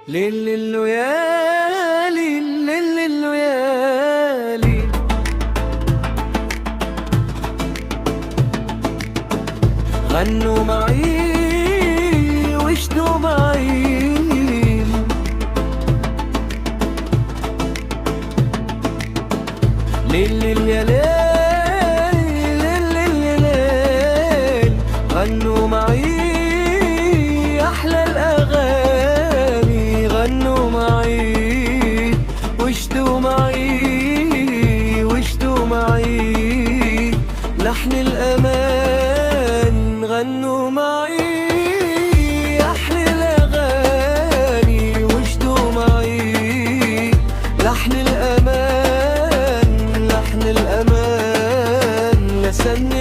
ليل الليالي ليل الليالي غنوا معي واشتوا معي ليل الليالي ليل الليالي غنوا معي أحلى الأغاني غنوا معي واشتوا معي واشتوا معي لحن الأمان غنوا معي أحلى الأغاني واشتوا معي لحن الأمان لحن الأمان لسن